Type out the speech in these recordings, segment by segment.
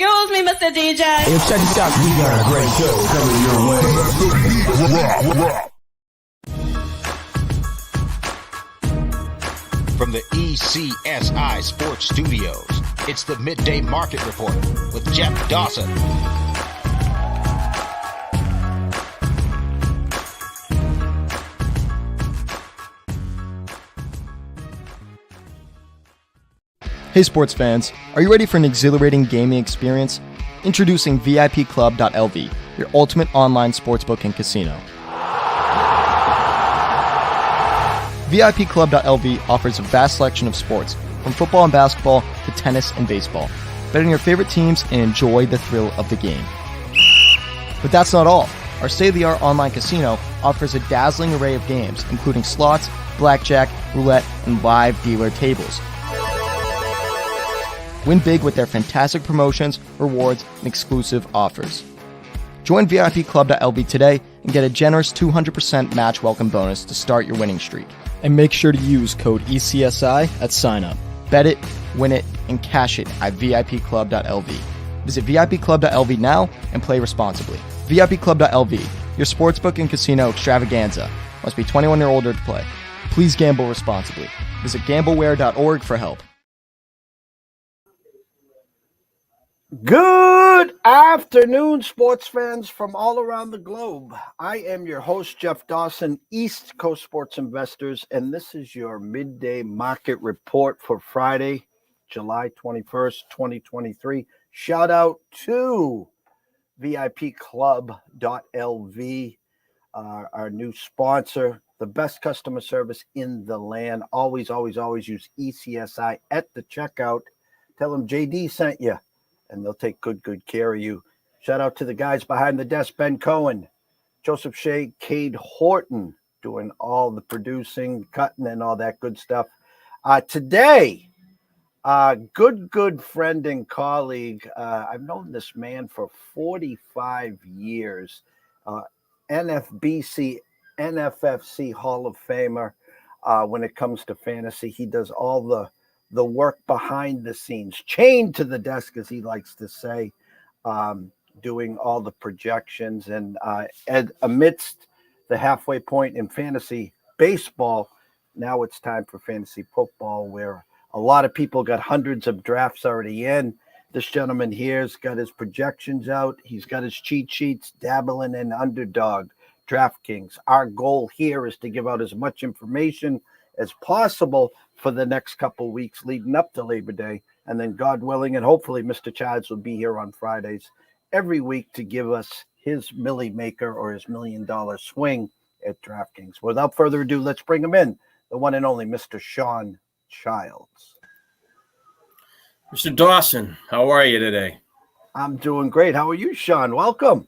Excuse me, Mr. DJ. Hey, check this out. We got a great show coming your way. From the ECSI Sports Studios, it's the Midday Market Report with Jeff Dawson. Hey sports fans, are you ready for an exhilarating gaming experience? Introducing VIPclub.lv, your ultimate online sportsbook and casino. VIPclub.lv offers a vast selection of sports, from football and basketball to tennis and baseball. Bet on your favorite teams and enjoy the thrill of the game. But that's not all. Our state-of-the-art online casino offers a dazzling array of games, including slots, blackjack, roulette, and live dealer tables. Win big with their fantastic promotions, rewards, and exclusive offers. Join VIPclub.lv today and get a generous 200% match welcome bonus to start your winning streak. And make sure to use code ECSI at sign-up. Bet it, win it, and cash it at VIPclub.lv. Visit VIPclub.lv now and play responsibly. VIPclub.lv, your sportsbook and casino extravaganza. Must be 21 or older to play. Please gamble responsibly. Visit gambleware.org for help. Good afternoon, sports fans from all around the globe. I am your host, Jeff Dawson, East Coast Sports Investors, and this is your midday market report for Friday, July 21st, 2023. Shout out to VIPclub.lv, our new sponsor, the best customer service in the land. Always use ECSI at the checkout. Tell them JD sent you, and they'll take good care of you. Shout out to the guys behind the desk, Ben Cohen, Joseph Shea, Cade Horton, doing all the producing, cutting, and all that good stuff. Today, good friend and colleague. I've known this man for 45 years. NFBC, NFFC Hall of Famer. When it comes to fantasy, he does all the work behind the scenes, chained to the desk, as he likes to say, doing all the projections. And amidst the halfway point in fantasy baseball, now it's time for fantasy football, where a lot of people got hundreds of drafts already in. This gentleman here's got his projections out. He's got his cheat sheets, dabbling in Underdog, DraftKings. Our goal here is to give out as much information as possible for the next couple weeks leading up to Labor Day. And then, God willing, and hopefully Mr. Childs will be here on Fridays every week to give us his Millie Maker or his $1 million swing at DraftKings. Without further ado, let's bring him in, the one and only Mr. Shawn Childs. Mr. Dawson, how are you today? I'm doing great. How are you, Shawn? Welcome.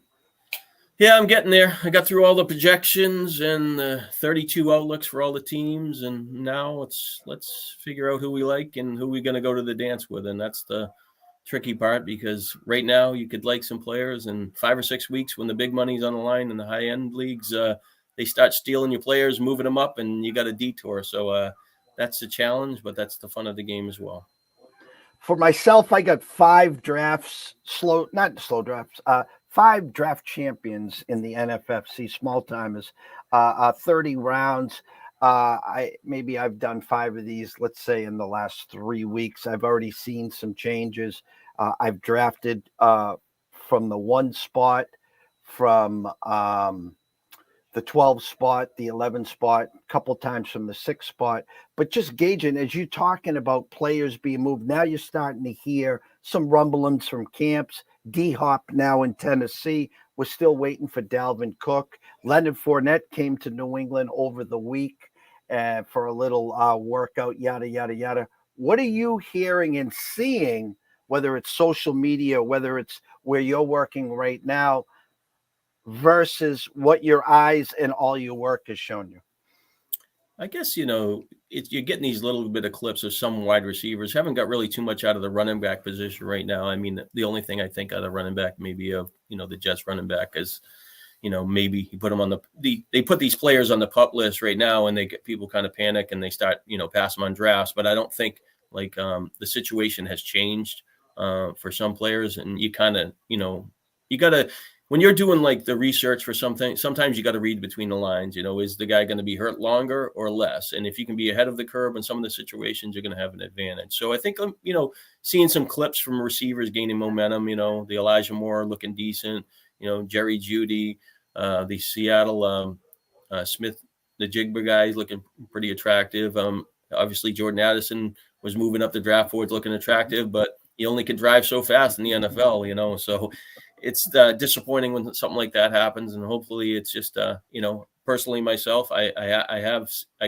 Yeah, I'm getting there. I got through all the projections and the 32 outlooks for all the teams, and now let's figure out who we like and who we're going to go to the dance with, and that's the tricky part, because right now you could like some players, and 5 or 6 weeks when the big money's on the line in the high-end leagues, they start stealing your players, moving them up, and you got a detour. So that's the challenge, but that's the fun of the game as well. For myself, I got 5 drafts, 5 draft champions in the NFFC, small timers, 30 rounds. I've done 5 of these, let's say, in the last 3 weeks. I've already seen some changes. I've drafted from the 1 spot, from the 12 spot, the 11 spot, a couple times from the 6 spot. But just gauging, as you're talking about players being moved, now you're starting to hear some rumblings from camps. D-Hop now in Tennessee. We're still waiting for Dalvin Cook. Leonard Fournette came to New England over the week for a little workout, yada, yada, yada. What are you hearing and seeing, whether it's social media, whether it's where you're working right now, versus what your eyes and all your work has shown you? I guess, you're getting these little bit of clips of some wide receivers. Haven't got really too much out of the running back position right now. I mean, the only thing I think out of the running back, maybe of, the Jets running back is, maybe you put them on they put these players on the pup list right now, and they get people kind of panic and they start, pass them on drafts. But I don't think the situation has changed for some players. And you kind of, you got to, when you're doing like the research for something, sometimes you got to read between the lines. Is the guy going to be hurt longer or less? And if you can be ahead of the curve in some of the situations, you're going to have an advantage. So I think, seeing some clips from receivers gaining momentum, the Elijah Moore looking decent, Jerry Jeudy, the Seattle Smith, the Jigba guys looking pretty attractive. Obviously, Jordan Addison was moving up the draft boards looking attractive, but he only could drive so fast in the NFL, so it's disappointing when something like that happens. And hopefully it's just, personally myself, I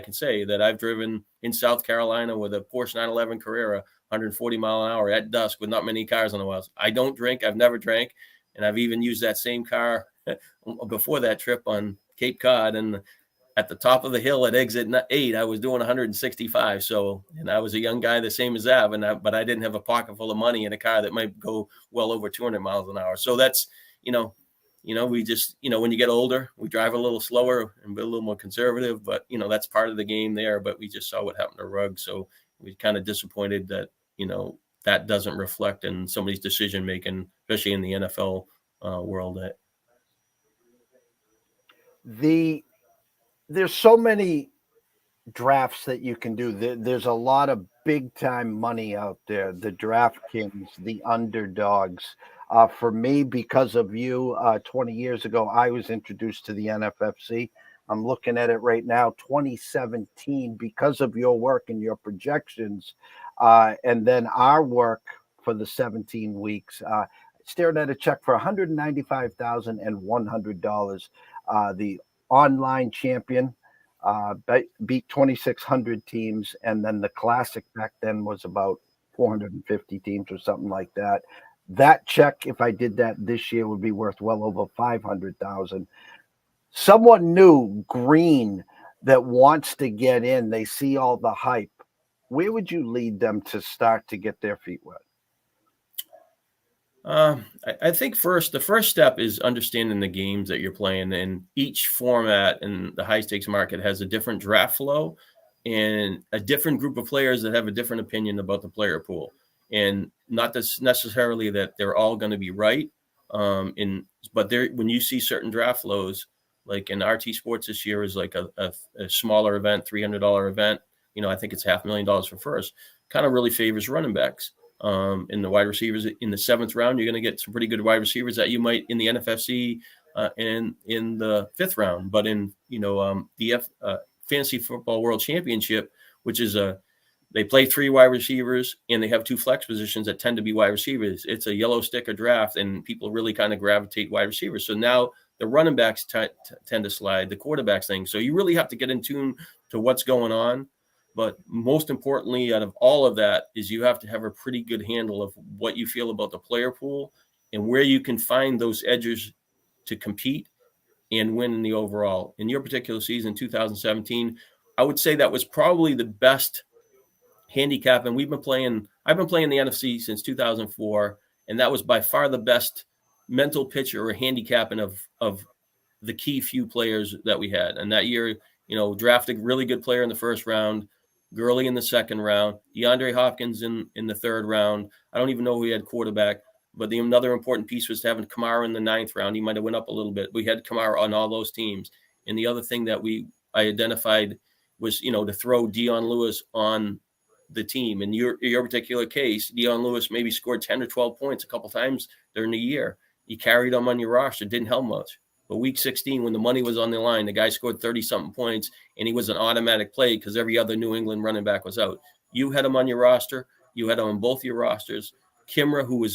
can say that I've driven in South Carolina with a Porsche 911 Carrera, 140 mile an hour at dusk with not many cars on the walls. I don't drink. I've never drank. And I've even used that same car before that trip on Cape Cod. And at the top of the hill at exit 8, I was doing 165. So, and I was a young guy, the same as Av, but I didn't have a pocket full of money in a car that might go well over 200 miles an hour. So that's, we just, when you get older, we drive a little slower and be a little more conservative, but, that's part of the game there. But we just saw what happened to Ruggs. So we're kind of disappointed that, that doesn't reflect in somebody's decision making, especially in the NFL world. There's so many drafts that you can do. There's a lot of big time money out there. The DraftKings, the underdogs. For me, because of you, 20 years ago, I was introduced to the NFFC. I'm looking at it right now, 2017, because of your work and your projections, and then our work for the 17 weeks. Staring at a check for $195,100. The online champion beat 2,600 teams, and then the classic back then was about 450 teams or something like that. That check, if I did that this year, would be worth well over 500,000. Someone new, green, that wants to get in, they see all the hype. Where would you lead them to start to get their feet wet? I think the first step is understanding the games that you're playing, and each format in the high stakes market has a different draft flow and a different group of players that have a different opinion about the player pool. And not necessarily that they're all going to be right. But when you see certain draft flows, like in RT Sports this year is like a smaller event, $300 event. I think it's $500,000 for first, kind of really favors running backs. In the wide receivers in the 7th round, you're going to get some pretty good wide receivers that you might in the NFFC and in the 5th round. But in the Fantasy Football World Championship, which is they play 3 wide receivers and they have 2 flex positions that tend to be wide receivers. It's a yellow sticker draft, and people really kind of gravitate wide receivers. So now the running backs tend to slide, the quarterbacks thing. So you really have to get in tune to what's going on. But most importantly, out of all of that, is you have to have a pretty good handle of what you feel about the player pool and where you can find those edges to compete and win in the overall. In your particular season, 2017, I would say that was probably the best handicap. And I've been playing the NFC since 2004, and that was by far the best mental picture or handicapping of the key few players that we had. And that year, drafted a really good player in the 1st round, Gurley in the 2nd round, DeAndre Hopkins in the 3rd round. I don't even know who we had quarterback, but another important piece was having Kamara in the 9th round. He might have went up a little bit. We had Kamara on all those teams. And the other thing that I identified was, to throw Dion Lewis on the team. In your particular case, Dion Lewis maybe scored 10 or 12 points a couple times during the year. You carried him on your roster. Didn't help much. But week 16, when the money was on the line, the guy scored 30-something points, and he was an automatic play because every other New England running back was out. You had him on your roster. You had him on both your rosters. Kimra, who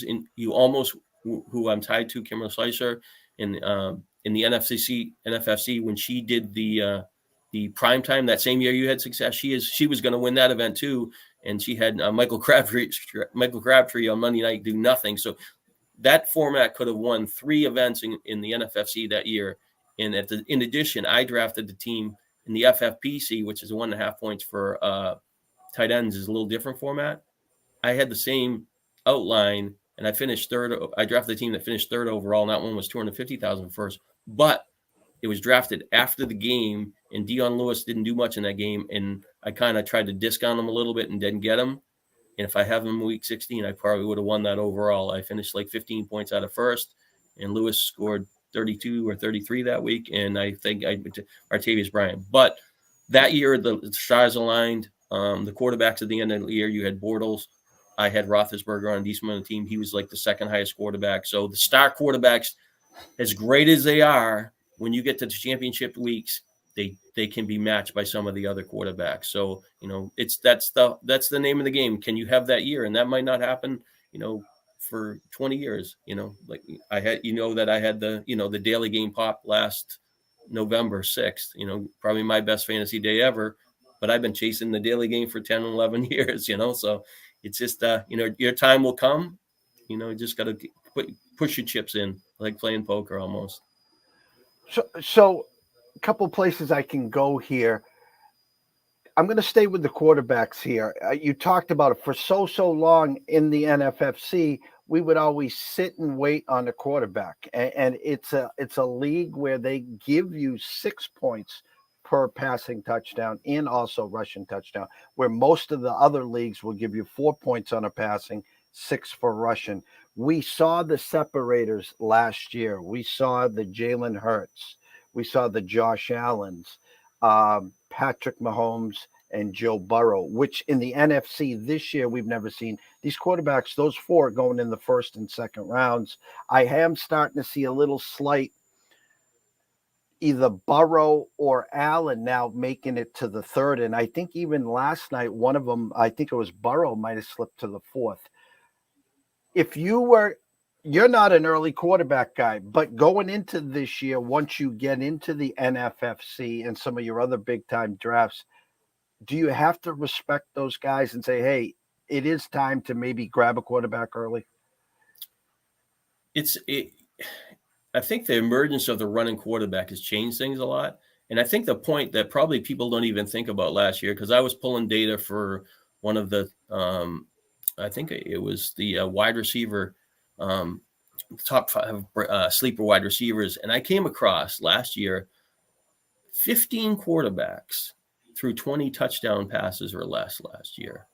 I'm tied to, Kimra Slicer, in the NFFC, when she did the primetime that same year you had success, she was going to win that event too, and she had Michael Crabtree on Monday night do nothing. So that format could have won 3 events in the NFFC that year. And in addition, I drafted the team in the FFPC, which is 1.5 points for tight ends, is a little different format. I had the same outline, and I finished 3rd. I drafted the team that finished 3rd overall, and that one was $250,000 first. But it was drafted after the game, and Dion Lewis didn't do much in that game, and I kind of tried to discount him a little bit and didn't get him. And if I have him in week 16, I probably would have won that overall. I finished like 15 points out of first, and Lewis scored 32 or 33 that week. And I think I went to Martavius Bryant. But that year, the stars aligned. The quarterbacks at the end of the year, you had Bortles. I had Roethlisberger on a decent amount of the team. He was like the second highest quarterback. So the star quarterbacks, as great as they are, when you get to the championship weeks, they can be matched by some of the other quarterbacks. So, that's the name of the game. Can you have that year? And that might not happen, for 20 years. Like I had, that I had the daily game pop last November 6th, probably my best fantasy day ever, but I've been chasing the daily game for 10, 11 years, so it's just, your time will come, you just got to push your chips in, like playing poker almost. So a couple places I can go here. I'm going to stay with the quarterbacks here. You talked about it for so long in the NFFC. We would always sit and wait on the quarterback, and it's a league where they give you 6 points per passing touchdown and also rushing touchdown, where most of the other leagues will give you 4 points on a passing, 6 for rushing. We saw the separators last year. We saw the Jalen Hurts. We saw the Josh Allens, Patrick Mahomes, and Joe Burrow, which in the NFC this year we've never seen. These quarterbacks, those 4 going in the first and second rounds. I am starting to see a little slight either Burrow or Allen now making it to the third. And I think even last night, one of them, I think it was Burrow, might have slipped to the fourth. If you're not an early quarterback guy, but going into this year, once you get into the NFFC and some of your other big time drafts, do you have to respect those guys and say, hey, it is time to maybe grab a quarterback early? I think the emergence of the running quarterback has changed things a lot. And I think the point that probably people don't even think about last year, because I was pulling data for one of the, I think it was the wide receiver, top 5 sleeper wide receivers. And I came across last year 15 quarterbacks threw 20 touchdown passes or less last year.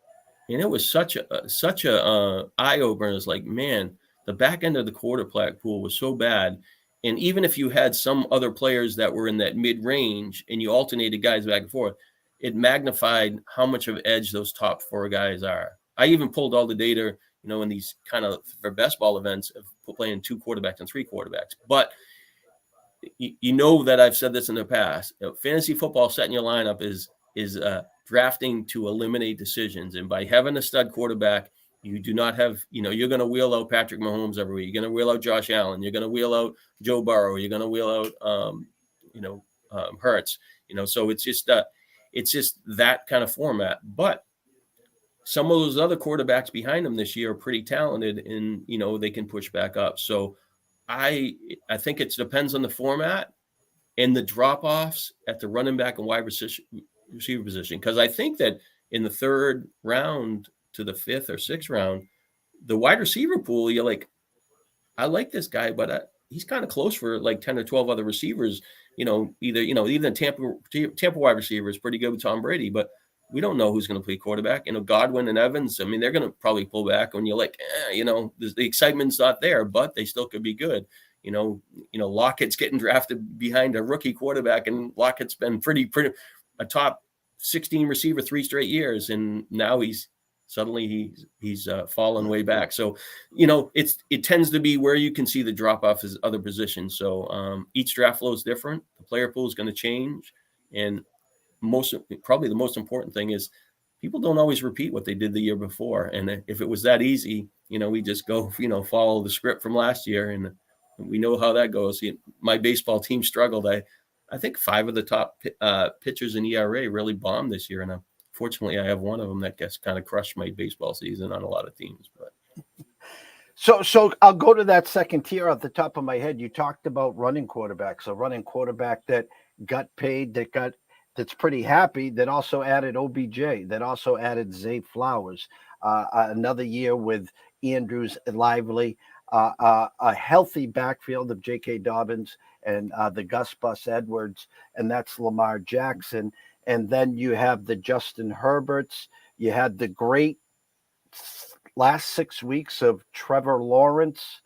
And it was such a eye opener. It's like, man, the back end of the quarterback pool was so bad. And even if you had some other players that were in that mid-range and you alternated guys back and forth, it magnified how much of an edge those top 4 guys are. I even pulled all the data, in these kind of for best ball events of playing 2 quarterbacks and 3 quarterbacks. But that I've said this in the past. Fantasy football setting your lineup is drafting to eliminate decisions. And by having a stud quarterback, you do not have, you're going to wheel out Patrick Mahomes every week. You're going to wheel out Josh Allen. You're going to wheel out Joe Burrow. You're going to wheel out, Hurts. So it's just that kind of format. But some of those other quarterbacks behind them this year are pretty talented, and they can push back up. So I think it depends on the format and the drop-offs at the running back and wide receiver position. Because I think that in the 3rd round to the 5th or 6th round, the wide receiver pool, you're like, I like this guy, but he's kind of close for like 10 or 12 other receivers. Even Tampa wide receiver is pretty good with Tom Brady, but we don't know who's going to play quarterback. Godwin and Evans, I mean, they're going to probably pull back when you're like, the excitement's not there, but they still could be good. Lockett's getting drafted behind a rookie quarterback, and Lockett's been pretty a top 16 receiver 3 straight years, and now he's fallen way back. So it tends to be where you can see the drop off is other positions. So each draft flow is different. The player pool is going to change, and probably the most important thing is people don't always repeat what they did the year before. And if it was that easy, we just go follow the script from last year, and we know how that goes. My baseball team struggled. I think 5 of the top pitchers in ERA really bombed this year, and fortunately, I have one of them that gets kind of crushed my baseball season on a lot of teams. But so I'll go to that second tier off the top of my head. You talked about running quarterbacks, a running quarterback that got paid, that's pretty happy, that also added OBJ, that also added Zay Flowers, another year with Andrews Lively, a healthy backfield of J.K. Dobbins and the Gus Bus Edwards, and that's Lamar Jackson. And then you have the Justin Herberts. You had the great last 6 weeks of Trevor Lawrence,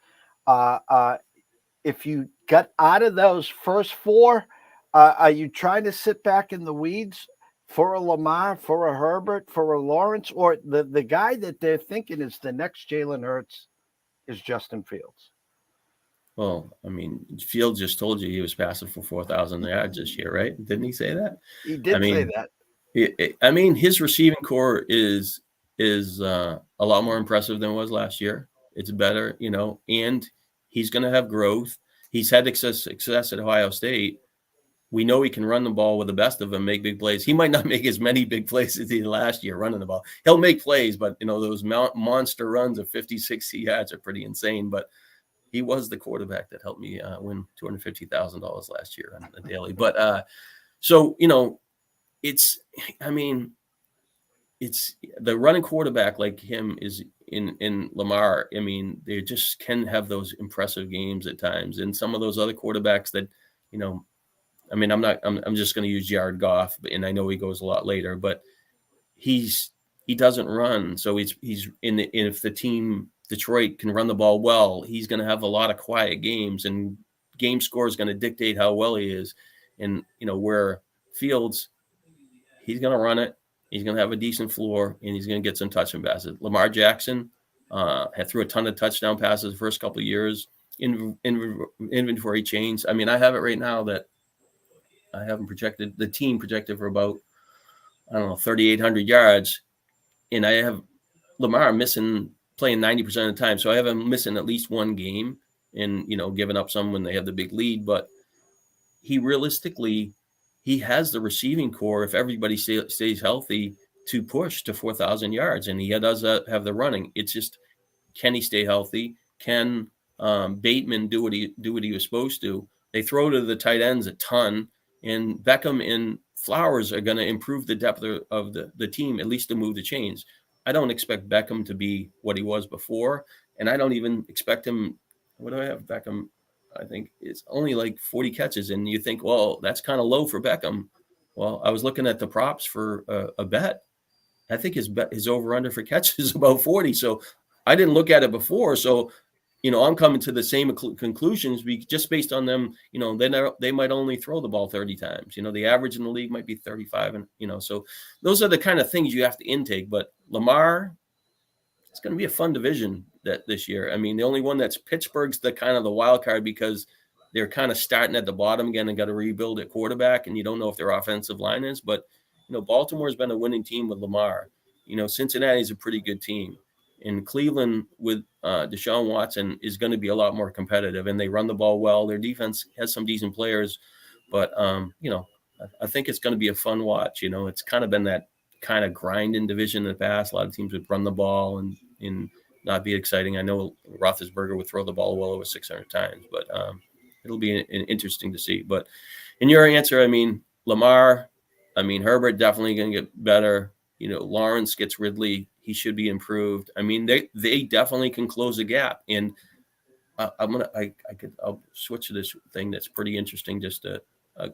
if you got out of those first four, are you trying to sit back in the weeds for a Lamar, for a Herbert, for a Lawrence, or the guy that they're thinking is the next Jalen Hurts is Justin Fields? Well, I mean, Fields just told you he was passing for 4,000 yards this year, right? Didn't he say that? He did say that. I mean, his receiving core is a lot more impressive than it was last year. It's better, and he's going to have growth. He's had success at Ohio State. We know he can run the ball with the best of them, make big plays. He might not make as many big plays as he did last year running the ball. He'll make plays, but, those monster runs of 50, 60 yards are pretty insane. But he was the quarterback that helped me win $250,000 last year on the daily. But it's the running quarterback like him is in Lamar. I mean, they just can have those impressive games at times. And some of those other quarterbacks that, I'm just going to use Jared Goff, and I know he goes a lot later, but he doesn't run. So if the team Detroit can run the ball well, he's going to have a lot of quiet games, and game score is going to dictate how well he is. And, where Fields, he's going to run it. He's going to have a decent floor, and he's going to get some touchdown passes. Lamar Jackson had threw a ton of touchdown passes the first couple of years. Inventory change. I mean, I have it right now that I haven't projected. The team projected for about, 3,800 yards, and I have Lamar playing 90% of the time. So I have him missing at least one game and, giving up some when they have the big lead. But he has the receiving core, if everybody stays healthy, to push to 4,000 yards. And he does have the running. It's just, can he stay healthy? Can Bateman do what he was supposed to? They throw to the tight ends a ton, and Beckham and Flowers are going to improve the depth of the team, at least to move the chains. I don't expect Beckham to be what he was before, and I don't even expect him. What do I have Beckham? I think it's only like 40 catches, and you think, well, that's kind of low for Beckham. Well, I was looking at the props for a bet. I think his over-under for catches is about 40, so I didn't look at it before. So, I'm coming to the same conclusions just based on them. They might only throw the ball 30 times. The average in the league might be 35, and so those are the kind of things you have to intake. But Lamar, it's going to be a fun division this year. I mean, the only one that's Pittsburgh's the kind of the wild card because they're kind of starting at the bottom again and got to rebuild at quarterback, and you don't know if their offensive line is. But Baltimore's been a winning team with Lamar. Cincinnati's a pretty good team. In Cleveland with Deshaun Watson is going to be a lot more competitive, and they run the ball well. Their defense has some decent players, but I think it's going to be a fun watch. It's kind of been that kind of grinding division in the past. A lot of teams would run the ball and not be exciting. I know Roethlisberger would throw the ball well over 600 times, but it'll be interesting to see. But in your answer, Lamar, Herbert definitely going to get better. Lawrence gets Ridley. He should be improved. They definitely can close the gap. And I'll switch to this thing that's pretty interesting. Just a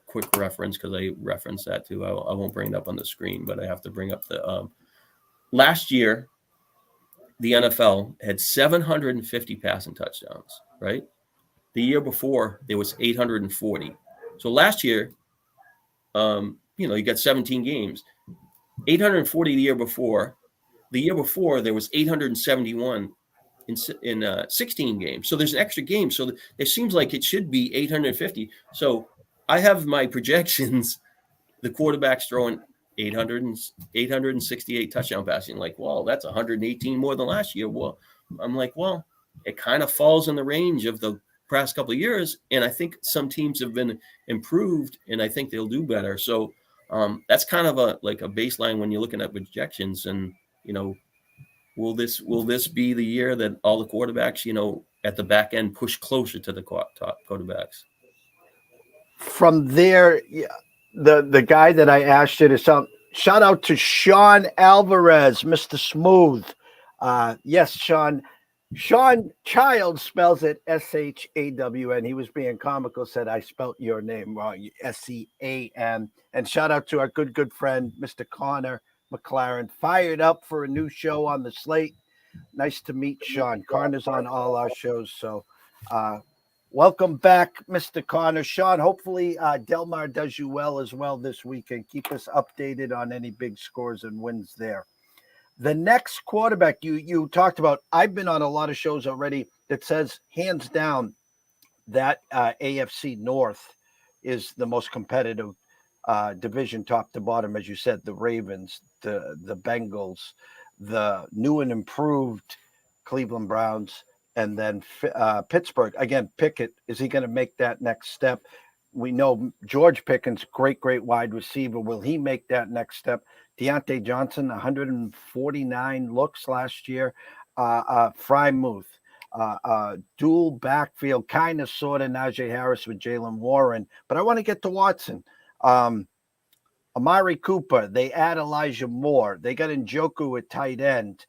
quick reference, because I referenced that too. I won't bring it up on the screen, but I have to bring up the last year, the NFL had 750 passing touchdowns, right? The year before, there was 840. So last year, you got 17 games. 840 the year before. The year before, there was 871 in 16 games. So there's an extra game. So it seems like it should be 850. So I have my projections, the quarterback's throwing 868 touchdown passing. Like, well, that's 118 more than last year. Well, I'm like, well, it kind of falls in the range of the past couple of years. And I think some teams have been improved, and I think they'll do better. So that's kind of a baseline when you're looking at projections. And, will this be the year that all the quarterbacks, at the back end push closer to the top quarterbacks? From there, the guy that I asked you to shout out to Sean Alvarez, Mr. Smooth. Yes, Shawn Childs spells it S-H-A-W-N. He was being comical, said I spelt your name wrong, S-C-A-N. And shout out to our good friend, Mr. Connor McLaren, fired up for a new show on the slate. Nice to meet Shawn. Connor's on all our shows, so welcome back, Mr. Connor. Shawn, hopefully Delmar does you well as well this weekend. Keep us updated on any big scores and wins there. The next quarterback you talked about, I've been on a lot of shows already that says hands down that AFC North is the most competitive division top to bottom. As you said, the Ravens, the Bengals, the new and improved Cleveland Browns, and then Pittsburgh. Again, Pickett, is he going to make that next step? We know George Pickens, great wide receiver. Will he make that next step? Deontay Johnson, 149 looks last year. Frymouth, dual backfield, kind of sort of Najee Harris with Jalen Warren. But I want to get to Watson. Amari Cooper, they add Elijah Moore. They got Njoku at tight end.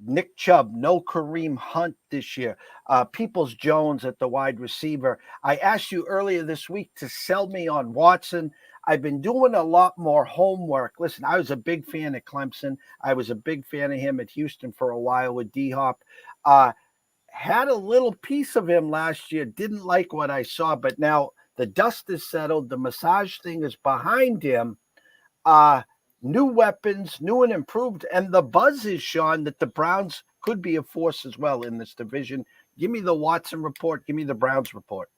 Nick Chubb, no Kareem Hunt this year. Peoples-Jones at the wide receiver. I asked you earlier this week to sell me on Watson. I've been doing a lot more homework. Listen, I was a big fan of Clemson. I was a big fan of him at Houston for a while with D-Hop. Had a little piece of him last year. Didn't like what I saw, but now the dust is settled. The massage thing is behind him. New weapons, new and improved. And the buzz is, Shawn, that the Browns could be a force as well in this division. Give me the Watson report. Give me the Browns report.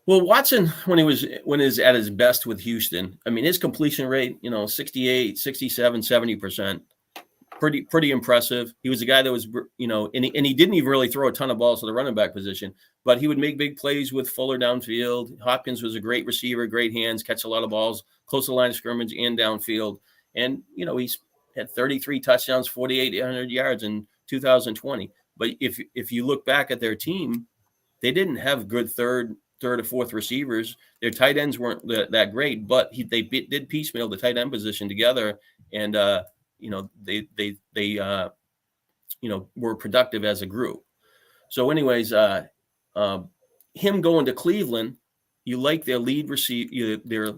Well, Watson, when he's at his best with Houston, I mean, his completion rate, 68, 67, 70%. Pretty impressive. He was a guy that was, and he didn't even really throw a ton of balls to the running back position, but he would make big plays with Fuller downfield. Hopkins was a great receiver, great hands, catch a lot of balls, close to the line of scrimmage and downfield. And, he's had 33 touchdowns, 4,800 yards in 2020. But if you look back at their team, they didn't have good third or fourth receivers. Their tight ends weren't that great, but they did piecemeal the tight end position together. And, they were productive as a group. So anyways, him going to Cleveland, you like their lead receiver. Their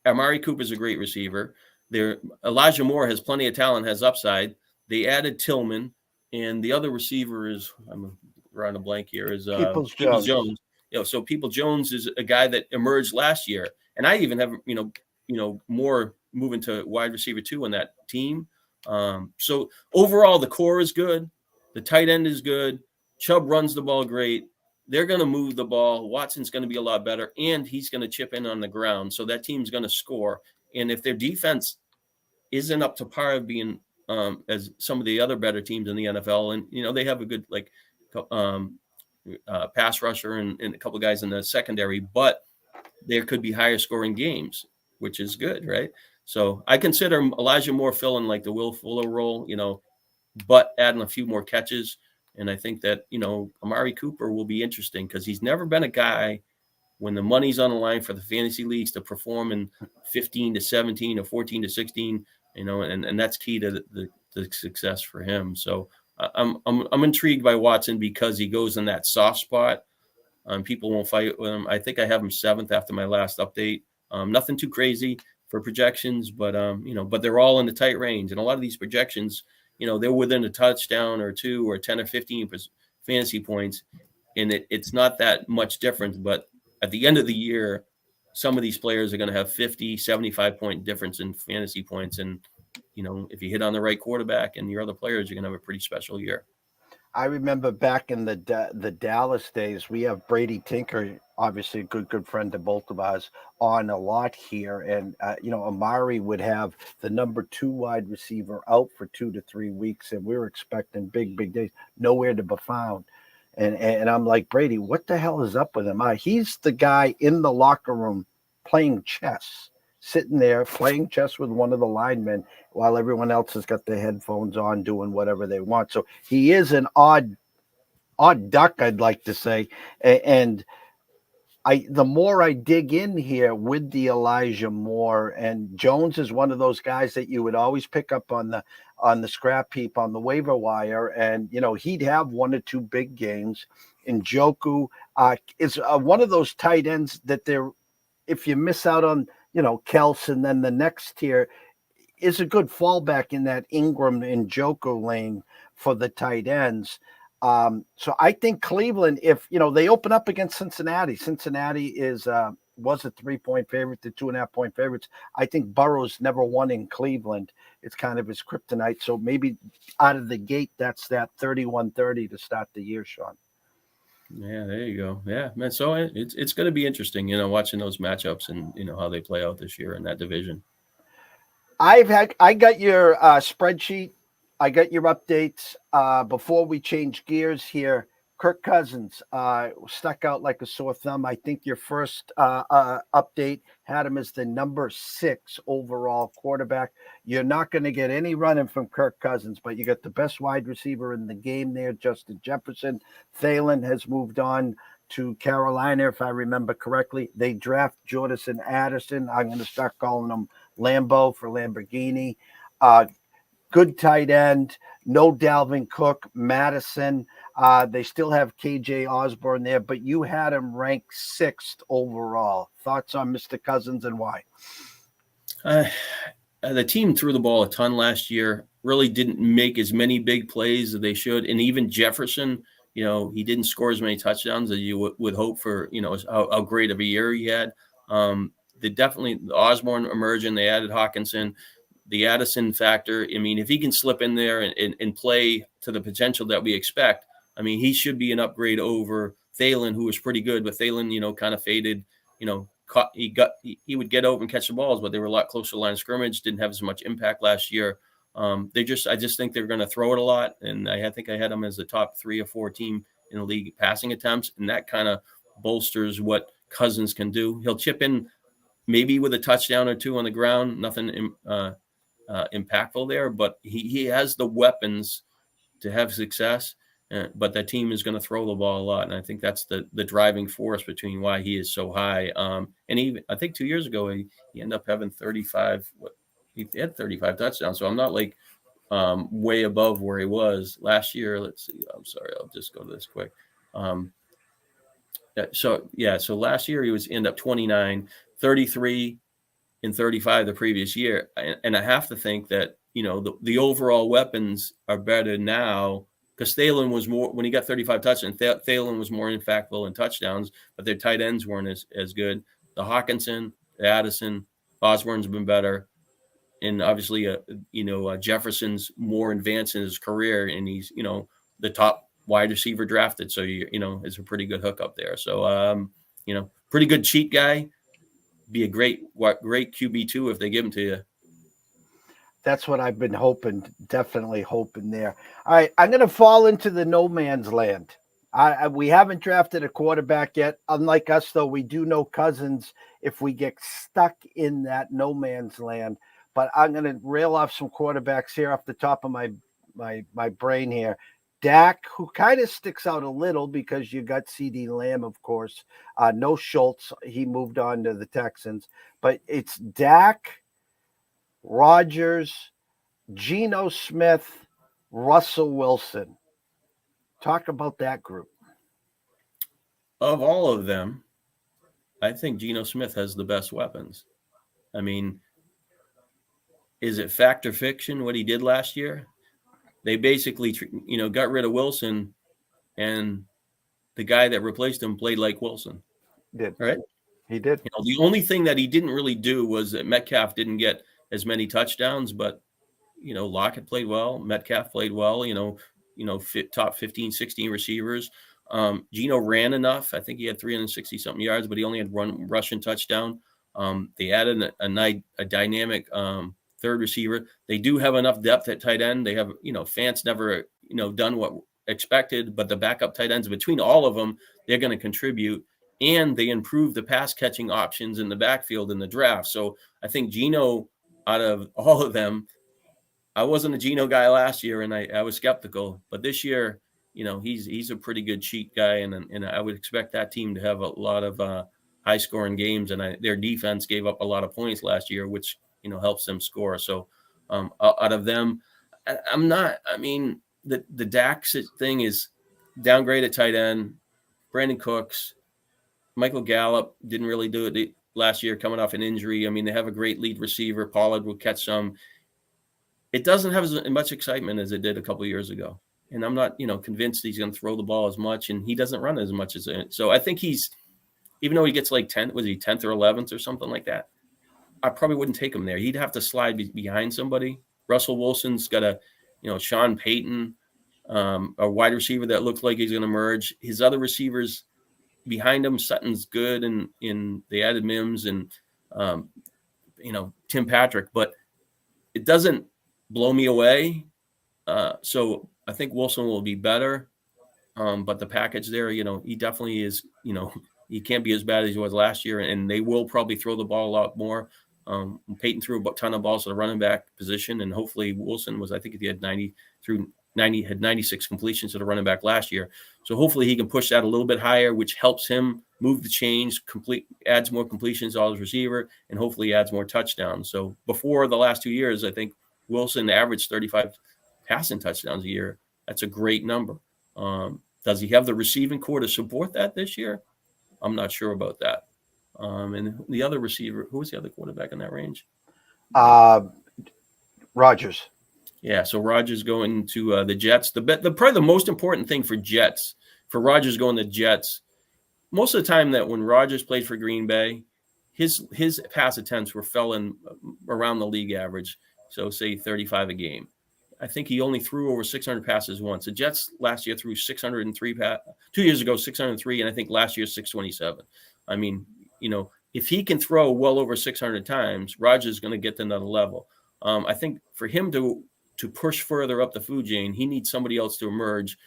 Amari Cooper's a great receiver. Their Elijah Moore has plenty of talent, has upside. They added Tillman, and the other receiver is, I'm drawing a blank here, is Peoples-Jones. So Peoples-Jones is a guy that emerged last year, and I even have more moving to wide receiver 2 on that team. So overall, the core is good. The tight end is good. Chubb runs the ball great. They're going to move the ball. Watson's going to be a lot better, and he's going to chip in on the ground. So that team's going to score. And if their defense isn't up to par of being as some of the other better teams in the NFL, and they have a good pass rusher and a couple of guys in the secondary, but there could be higher scoring games, which is good, right? So I consider Elijah Moore filling like the Will Fuller role, but adding a few more catches. And I think that, Amari Cooper will be interesting because he's never been a guy when the money's on the line for the fantasy leagues to perform in 15 to 17 or 14 to 16, and that's key to the success for him. So I'm intrigued by Watson because he goes in that soft spot. People won't fight with him. I think I have him 7th after my last update. Nothing too crazy for projections, but but they're all in the tight range. And a lot of these projections, they're within a touchdown or 2 or 10 or 15 fantasy points. And it's not that much difference, but at the end of the year, some of these players are going to have 50, 75 point difference in fantasy points. And, if you hit on the right quarterback and your other players, you're going to have a pretty special year. I remember back in the Dallas days, we have Brady Tinker, obviously a good friend to both of us, on a lot here. And, Amari would have the number 2 wide receiver out for 2 to 3 weeks. And we were expecting big days, nowhere to be found. And I'm like, Brady, what the hell is up with him? He's the guy in the locker room playing chess, sitting there playing chess with one of the linemen while everyone else has got their headphones on doing whatever they want. So he is an odd duck, I'd like to say. And the more I dig in here with the Elijah Moore, and Jones is one of those guys that you would always pick up on the scrap heap on the waiver wire. And, he'd have 1 or 2 big games. Njoku is one of those tight ends that if you miss out on, Kelce, and then the next tier, is a good fallback in that Ingram and Joko lane for the tight ends. So I think Cleveland, if they open up against Cincinnati, Cincinnati was a 3-point favorite to 2.5-point favorites. I think Burrow's never won in Cleveland. It's kind of his kryptonite. So maybe out of the gate, that's that 31-30 to start the year, Shawn. Yeah, there you go. Yeah, man. So it's going to be interesting, watching those matchups and how they play out this year in that division. I got your spreadsheet. I got your updates. Before we change gears here, Kirk Cousins stuck out like a sore thumb. I think your first update had him as the number 6 overall quarterback. You're not going to get any running from Kirk Cousins, but you got the best wide receiver in the game there, Justin Jefferson. Thielen has moved on to Carolina, if I remember correctly. They draft Jordan Addison. I'm going to start calling him Lambo for Lamborghini. Good tight end. No Dalvin Cook, Madison. They still have KJ Osborne there, but you had him ranked 6th overall. Thoughts on Mr. Cousins and why? The team threw the ball a ton last year, really didn't make as many big plays as they should. And even Jefferson, he didn't score as many touchdowns as you would hope for, how great of a year he had. The Osborne emerging, they added Hawkinson. The Addison factor, I mean, if he can slip in there and play to the potential that we expect, I mean, he should be an upgrade over Thielen, who was pretty good, but Thielen, kind of faded, he would get over and catch the balls, but they were a lot closer to the line of scrimmage, didn't have as much impact last year. I just think they're going to throw it a lot. And I think I had them as the top 3 or 4 team in the league passing attempts. And that kind of bolsters what Cousins can do. He'll chip in maybe with a touchdown or 2 on the ground, nothing impactful there, but he has the weapons to have success. But that team is going to throw the ball a lot, and I think that's the driving force between why he is so high. And even I think 2 years ago he ended up having 35. He had 35 touchdowns, so I'm not like way above where he was last year. Let's see. I'm sorry, I'll just go to this quick. So last year he was end up 29, 33. In 35 the previous year. And I have to think that, the overall weapons are better now because Thielen was more, when he got 35 touchdowns, Thielen was more impactful in touchdowns, but their tight ends weren't as good. The Hawkinson, the Addison, Osborne's been better. And obviously, Jefferson's more advanced in his career and he's, the top wide receiver drafted. So, it's a pretty good hookup there. So, pretty good cheat guy. Be a great QB2 if they give him to you. That's what I've been hoping, definitely hoping there. All right, I'm going to fall into the no man's land. We haven't drafted a quarterback yet. Unlike us, though, we do know Cousins if we get stuck in that no man's land. But I'm going to rail off some quarterbacks here off the top of my brain here. Dak, who kind of sticks out a little because you got CD Lamb, of course. No Schultz. He moved on to the Texans. But it's Dak, Rodgers, Geno Smith, Russell Wilson. Talk about that group. Of all of them, I think Geno Smith has the best weapons. I mean, is it fact or fiction what he did last year? They basically, got rid of Wilson, and the guy that replaced him played like Wilson. Did. Right? He did. The only thing that he didn't really do was that Metcalf didn't get as many touchdowns, but, Lockett played well. Metcalf played well, top 15, 16 receivers. Geno ran enough. I think he had 360-something yards, but he only had one rushing touchdown. They added a dynamic third receiver. They do have enough depth at tight end. They have, Fant's never, done what expected, but the backup tight ends between all of them, they're going to contribute, and they improve the pass catching options in the backfield in the draft. So I think Geno, out of all of them, I wasn't a Geno guy last year, and I was skeptical, but this year, he's a pretty good cheat guy, and I would expect that team to have a lot of high scoring games, and their defense gave up a lot of points last year, which helps them score. So out of them, the Dak thing is downgrade at tight end. Brandon Cooks, Michael Gallup didn't really do it last year coming off an injury. I mean, they have a great lead receiver. Pollard will catch some. it doesn't have as much excitement as it did a couple of years ago. And I'm not, convinced he's going to throw the ball as much, and he doesn't run as much as it. So I think even though he gets like 10th, was he 10th or 11th or something like that? I probably wouldn't take him there. He'd have to slide behind somebody. Russell Wilson's got Sean Payton, a wide receiver that looks like he's going to merge. His other receivers behind him, Sutton's good, and they added Mims and Tim Patrick, but it doesn't blow me away. So I think Wilson will be better. But the package there, he definitely is, he can't be as bad as he was last year, and they will probably throw the ball a lot more. Peyton threw a ton of balls to the running back position, and hopefully Wilson I think he had 96 completions to the running back last year. So hopefully he can push that a little bit higher, which helps him move the chains, adds more completions to his receiver, and hopefully adds more touchdowns. So before the last 2 years, I think Wilson averaged 35 passing touchdowns a year. That's a great number. Does he have the receiving core to support that this year? I'm not sure about that. And the other receiver, who was the other quarterback in that range? Rodgers. Yeah, so Rodgers going to the Jets. Probably the most important thing for Rodgers going to Jets, most of the time that when Rodgers played for Green Bay, his pass attempts fell in around the league average, so say 35 a game. I think he only threw over 600 passes once. The Jets last year threw 603 2 years ago, 603, and I think last year 627. I mean, if he can throw well over 600 times, Rodgers is going to get to another level. I think for him to push further up the food chain, he needs somebody else to emerge.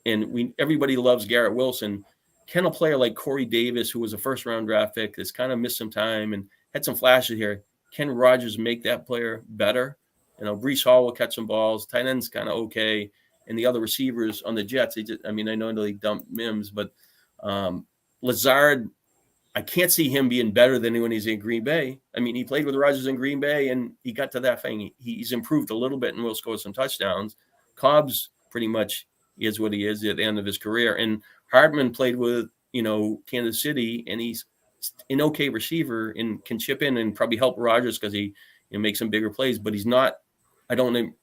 And everybody loves Garrett Wilson. Can a player like Corey Davis, who was a first-round draft pick, that's kind of missed some time and had some flashes here, can Rodgers make that player better? Breece Hall will catch some balls. Tight end's kind of okay. And the other receivers on the Jets, I know they dumped Mims, but Lazard, I can't see him being better than when he's in Green Bay. I mean, he played with Rodgers in Green Bay, and he got to that thing. He's improved a little bit and will score some touchdowns. Cobb's pretty much is what he is at the end of his career. And Hardman played with, Kansas City, and he's an okay receiver and can chip in and probably help Rodgers because he makes some bigger plays. But he's not – I don't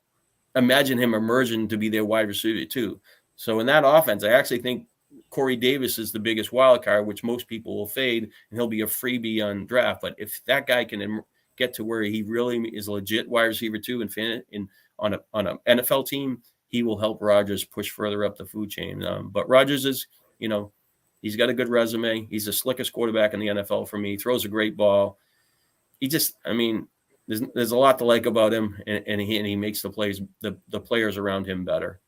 imagine him emerging to be their wide receiver too. So in that offense, I actually think Corey Davis is the biggest wild card, which most people will fade, and he'll be a freebie on draft. But if that guy can get to where he really is a legit wide receiver too, and on an NFL team, he will help Rodgers push further up the food chain. But Rodgers is, he's got a good resume. He's the slickest quarterback in the NFL for me. He throws a great ball. There's a lot to like about him, and he makes the players around him better.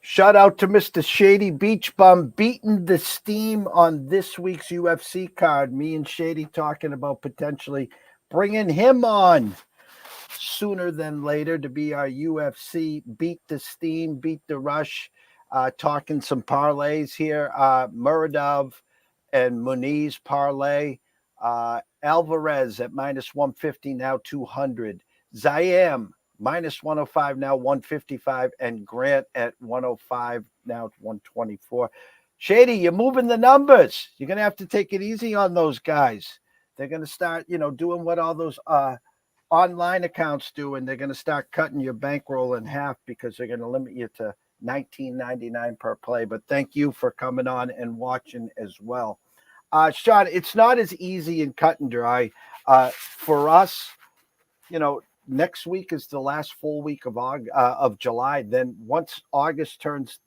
Shout out to Mr. Shady Beach Bum beating the steam on this week's UFC card. Me and Shady talking about potentially bringing him on sooner than later to be our UFC beat the steam, beat the rush. Talking some parlays here. Muradov and Muniz parlay. Alvarez at -150, now 200. Zayam -105, now 155. And Grant at 105, now 124. Shady, you're moving the numbers. You're going to have to take it easy on those guys. They're going to start, doing what all those online accounts do, and they're going to start cutting your bankroll in half because they're going to limit you to $19.99 per play. But thank you for coming on and watching as well. Shawn, it's not as easy and cut and dry for us. Next week is the last full week of July. Then once August turns,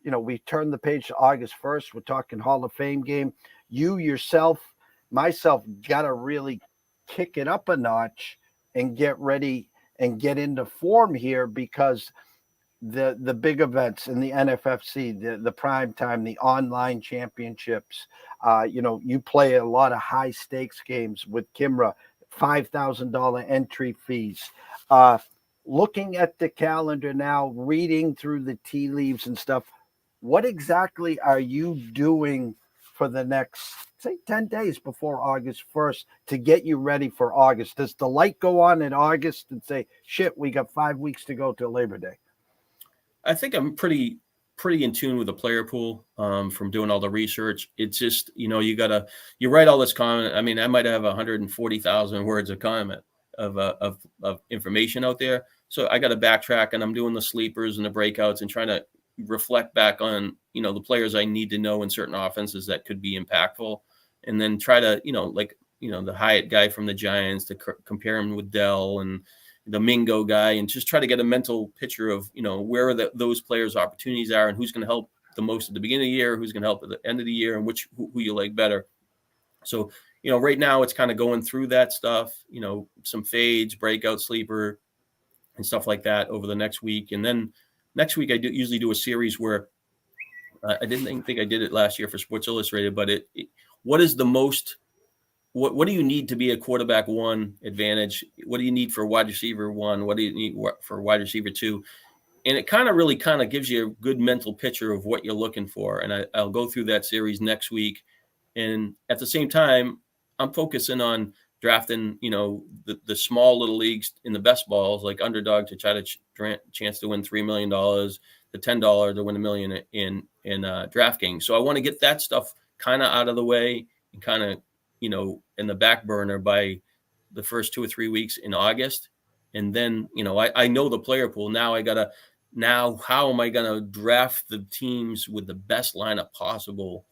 we turn the page to August 1st. We're talking Hall of Fame game. You yourself, myself, got to really kick it up a notch and get ready and get into form here because the big events in the NFFC, the prime time, the online championships, you play a lot of high stakes games with Kimra, $5,000 entry fees. Looking at the calendar now, reading through the tea leaves and stuff, what exactly are you doing for the next, say, 10 days before August 1st to get you ready for August? Does the light go on in August and say, shit, we got 5 weeks to go till Labor Day? I think I'm pretty in tune with the player pool from doing all the research. It's just, you write all this comment. I mean, I might have 140,000 words of comment of information out there. So I got to backtrack, and I'm doing the sleepers and the breakouts and trying to reflect back on, the players I need to know in certain offenses that could be impactful, and then try to, the Hyatt guy from the Giants to compare him with Dell and the Mingo guy, and just try to get a mental picture of, where those players' opportunities are and who's going to help the most at the beginning of the year, who's going to help at the end of the year, and who you like better. So, right now it's kind of going through that stuff, some fades, breakout, sleeper, and stuff like that over the next week. And then next week I usually do a series where I didn't think I did it last year for Sports Illustrated, but what is the most, what do you need to be a quarterback one advantage? What do you need for wide receiver one? What do you need for wide receiver two? And it really gives you a good mental picture of what you're looking for. And I'll go through that series next week. And at the same time, I'm focusing on drafting, the small little leagues in the best balls, like underdog, to try to chance to win $3 million, the $10 to win $1 million in DraftKings. So I want to get that stuff kind of out of the way and kind of, in the back burner by the first 2 or 3 weeks in August. And then, I know the player pool. Now how am I going to draft the teams with the best lineup possible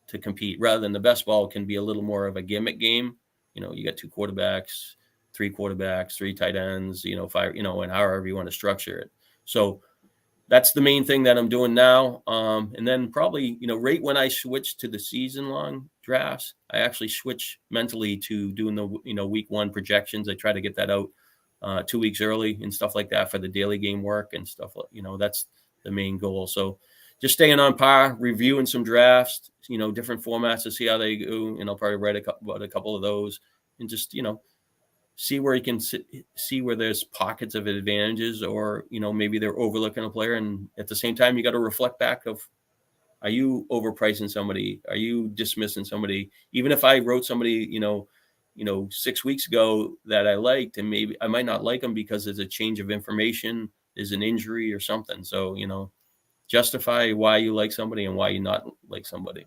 to compete, rather than the best ball can be a little more of a gimmick game. You got 2 quarterbacks, 3 tight ends, 5, and however you want to structure it. So that's the main thing that I'm doing now. And then probably, right when I switch to the season long drafts, I actually switch mentally to doing the, week 1 projections. I try to get that out 2 weeks early and stuff like that for the daily game work and stuff. That's the main goal. So just staying on par, reviewing some drafts, different formats to see how they go. And I'll probably write about a couple of those, and just, see where you can see where there's pockets of advantages, or, maybe they're overlooking a player. And at the same time, you got to reflect back of, are you overpricing somebody? Are you dismissing somebody? Even if I wrote somebody, 6 weeks ago that I liked, and maybe I might not like them because there's a change of information, there's an injury or something. So, justify why you like somebody and why you not like somebody.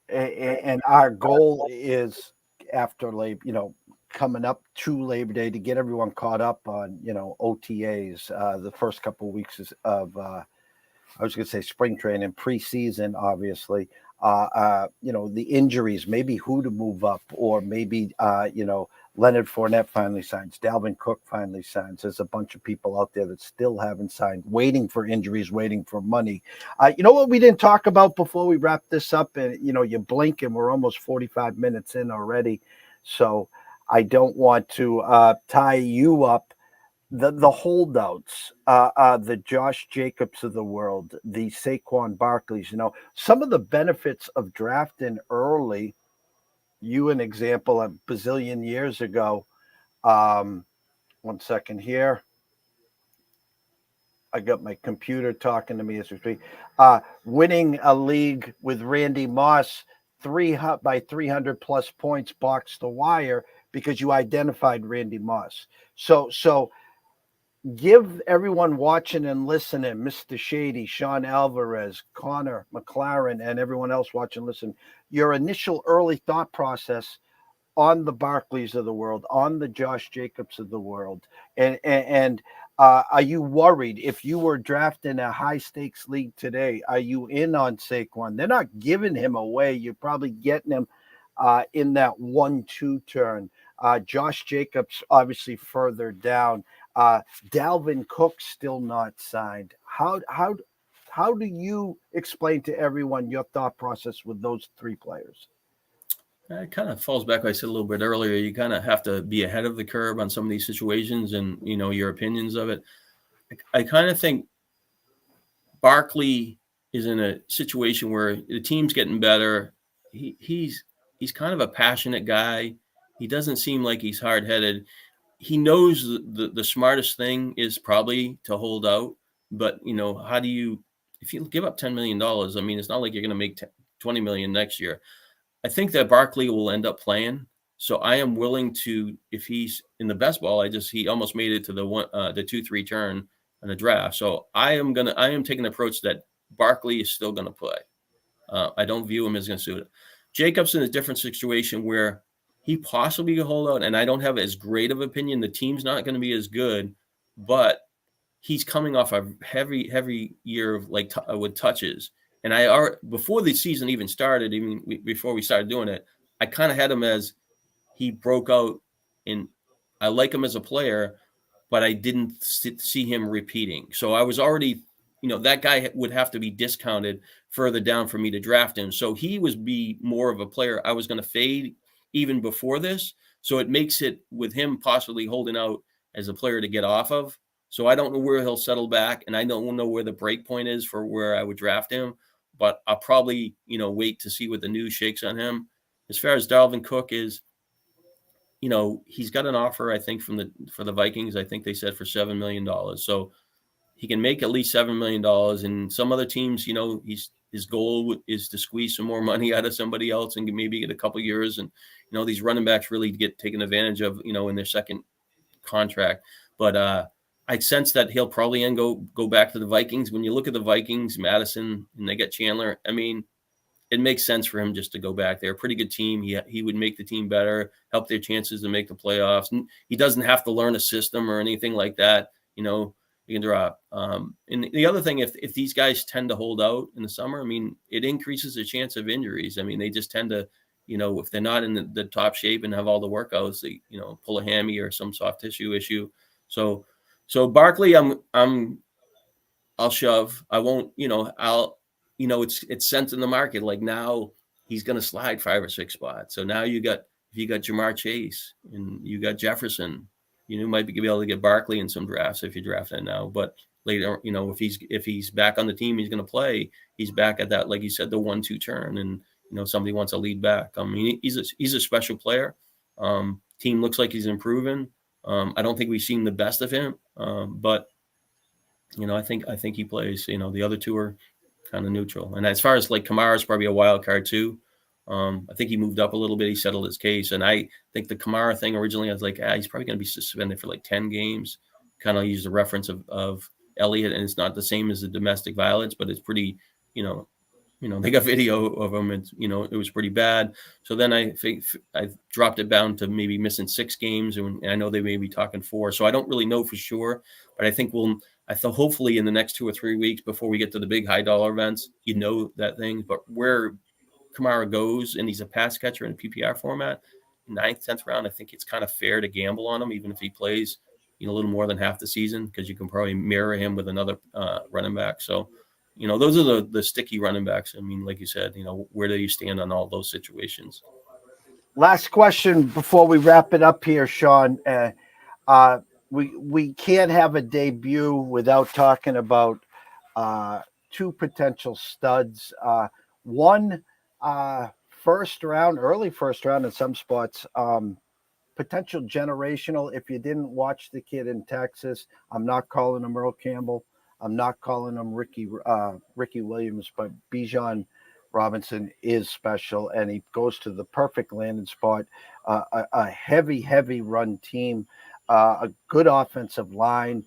And our goal is, after Labor, coming up to Labor Day, to get everyone caught up on, OTAs, the first couple of weeks of, I was going to say spring training, preseason, obviously, the injuries, maybe who to move up, or maybe, Leonard Fournette finally signs. Dalvin Cook finally signs. There's a bunch of people out there that still haven't signed, waiting for injuries, waiting for money. What we didn't talk about before we wrap this up, and, you blink and we're almost 45 minutes in already. So I don't want to tie you up. The holdouts, the Josh Jacobs of the world, the Saquon Barkleys, some of the benefits of drafting early. You an example a bazillion years ago. 1 second here. I got my computer talking to me as we speak. Winning a league with Randy Moss by 300 plus points, box to wire, because you identified Randy Moss. So give everyone watching and listening, Mr. Shady, Sean Alvarez, Connor McLaren, and everyone else watching and listen, your initial early thought process on the Barkleys of the world, on the Josh Jacobs of the world. And are you worried if you were drafting a high stakes league today? Are you in on Saquon? They're not giving him away. You're probably getting him in that 1-2 turn. Josh Jacobs obviously further down. Dalvin Cook still not signed. How do you explain to everyone your thought process with those 3 players? It kind of falls back what I said a little bit earlier. You kind of have to be ahead of the curve on some of these situations, and your opinions of it. I kind of think Barkley is in a situation where the team's getting better. He's kind of a passionate guy. He doesn't seem like he's hard-headed. He knows the smartest thing is probably to hold out, but how do you, if you give up $10 million, I mean, it's not like you're going to make $20 million next year. I think that Barkley will end up playing. So I am willing to, if he's in the best ball, he almost made it to the 2-3 turn in the draft. So I am taking the approach that Barkley is still going to play. I don't view him as going to suit it. Jacobs in a different situation where he possibly could hold out, and I don't have as great of opinion. The team's not going to be as good, but he's coming off a heavy year of with touches. And before the season even started, even before we started doing it, I kind of had him as he broke out, and I like him as a player, but I didn't see him repeating. So I was already, that guy would have to be discounted further down for me to draft him. So he would be more of a player I was going to fade even before this. So it makes it with him possibly holding out as a player to get off of. So I don't know where he'll settle back, and I don't know where the break point is for where I would draft him. But I'll probably, wait to see what the news shakes on him. As far as Dalvin Cook is, he's got an offer, I think, for the Vikings. I think they said for $7 million. So he can make at least $7 million. And some other teams, his goal is to squeeze some more money out of somebody else and maybe get a couple years. And, these running backs really get taken advantage of, in their second contract. But I sense that he'll probably go back to the Vikings. When you look at the Vikings, Madison, and they get Chandler, I mean, it makes sense for him just to go back there. A pretty good team. He would make the team better, help their chances to make the playoffs. And he doesn't have to learn a system or anything like that. You can drop. And the other thing, if these guys tend to hold out in the summer, I mean, it increases the chance of injuries. I mean, they just tend to, if they're not in the top shape and have all the workouts, they, pull a hammy or some soft tissue issue. So Barkley, I'll shove. I won't, it's sense in the market. Like now he's going to slide 5 or 6 spots. So now if you got Jamar Chase and you got Jefferson, might be able to get Barkley in some drafts if you draft that now. But later, if he's back on the team, he's going to play. He's back at that, like you said, the 1-2 turn, and somebody wants to lead back. I mean, he's a special player. Team looks like he's improving. I don't think we've seen the best of him, but I think he plays. The other two are kind of neutral. And as far as like Kamara is probably a wild card too. I think he moved up a little bit. He settled his case, and I think the Kamara thing originally, I was like, he's probably going to be suspended for like 10 games. Kind of use the reference of Elliott, and it's not the same as the domestic violence, but it's pretty, they got video of him, and it was pretty bad. So then I think I dropped it down to maybe missing 6 games, and I know they may be talking 4. So I don't really know for sure, but I think hopefully in the next 2 or 3 weeks before we get to the big high dollar events, that thing. But where Kamara goes, and he's a pass catcher in a PPR format, 9th, 10th round, I think it's kind of fair to gamble on him, even if he plays a little more than half the season, because you can probably mirror him with another running back. So, those are the sticky running backs. I mean, like you said, where do you stand on all those situations? Last question before we wrap it up here, Shawn. We can't have a debut without talking about 2 potential studs. One early first round in some spots, potential generational. If you didn't watch the kid in Texas, I'm not calling him Earl Campbell. I'm not calling him Ricky Williams, but Bijan Robinson is special, and he goes to the perfect landing spot. A heavy run team, a good offensive line.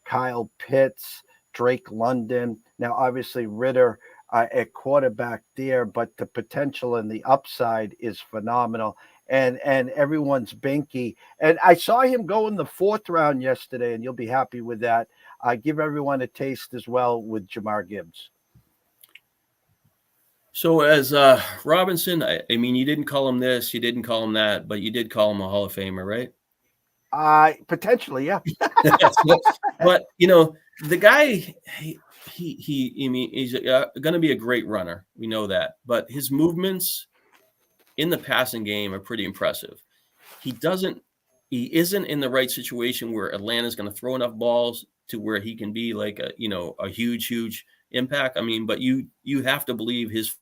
Kyle Pitts, Drake London. Now, obviously, Ritter at quarterback there, but the potential and the upside is phenomenal. And everyone's binky. And I saw him go in the 4th round yesterday, and you'll be happy with that. Give everyone a taste as well with Jahmyr Gibbs. So as Robinson, I mean, you didn't call him this, you didn't call him that, but you did call him a Hall of Famer, right? Potentially, yeah. But the guy, he's going to be a great runner. We know that, but his movements in the passing game are pretty impressive. He isn't in the right situation where Atlanta's going to throw enough balls to where he can be like a huge impact. I mean, but you have to believe his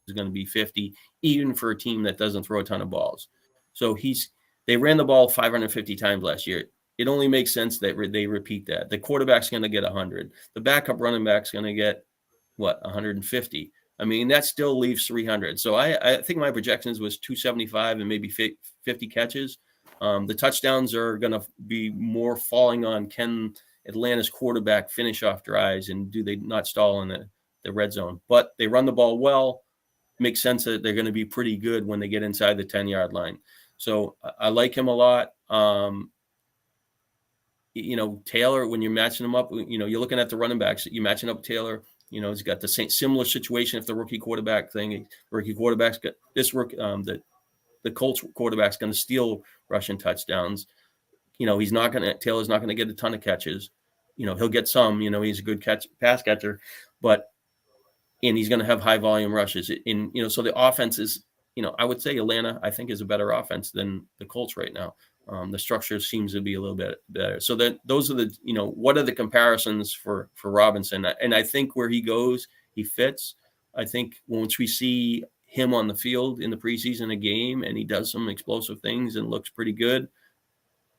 is going to be 50, even for a team that doesn't throw a ton of balls. So they ran the ball 550 times last year. It only makes sense that they repeat that. The quarterback's going to get 100. The backup running back's going to get 150. I mean, that still leaves 300. So I think my projections was 275 and maybe 50 catches. The touchdowns are going to be more falling on can Atlanta's quarterback finish off drives, and do they not stall in the red zone. But they run the ball well. makes sense that they're going to be pretty good when they get inside the 10-yard line. So I like him a lot. Taylor, when you're matching them up, you're looking at the running backs, you're matching up Taylor. He's got the same similar situation if the rookie quarterback thing. Rookie quarterback's got this rookie, the Colts quarterback's going to steal rushing touchdowns. Taylor's not going to get a ton of catches. He'll get some. He's a good pass catcher, and he's going to have high volume rushes. So the offense is, I would say Atlanta, I think, is a better offense than the Colts right now. The structure seems to be a little bit better. So those are the, what are the comparisons for Robinson? And I think where he goes, he fits. I think once we see him on the field in the preseason, a game, and he does some explosive things and looks pretty good,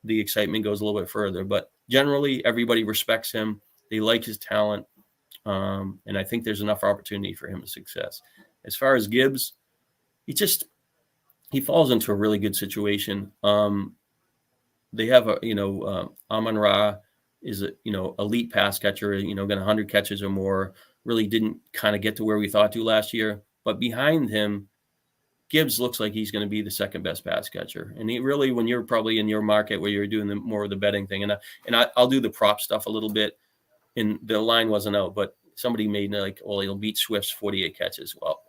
the excitement goes a little bit further. But generally, everybody respects him. They like his talent. And I think there's enough opportunity for him to success. As far as Gibbs, he falls into a really good situation. They have Amon-Ra is a, elite pass catcher, got 100 catches or more, really didn't kind of get to where we thought to last year. But behind him, Gibbs looks like he's going to be the second best pass catcher. And he really, when you're probably in your market where you're doing more of the betting thing, and I'll do the prop stuff a little bit, and the line wasn't out, but somebody made he'll beat Swift's 48 catches. Well,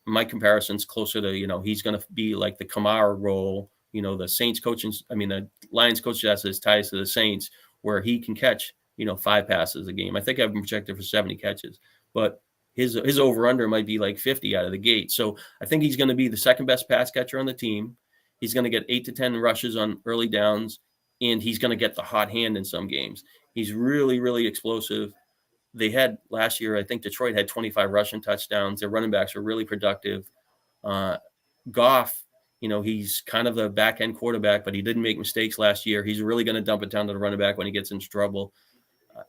my comparison's closer to, he's going to be like the Kamara role, the Saints coaching, the Lions coaching staff is ties to the Saints, where he can catch, 5 passes a game. I think I've been projected for 70 catches, but his over-under might be like 50 out of the gate. So I think he's going to be the second best pass catcher on the team. He's going to get 8 to 10 rushes on early downs, and he's going to get the hot hand in some games. He's really, really explosive. They had last year, I think Detroit had 25 rushing touchdowns. Their running backs were really productive. Goff, he's kind of the back-end quarterback, but he didn't make mistakes last year. He's really going to dump it down to the running back when he gets into trouble.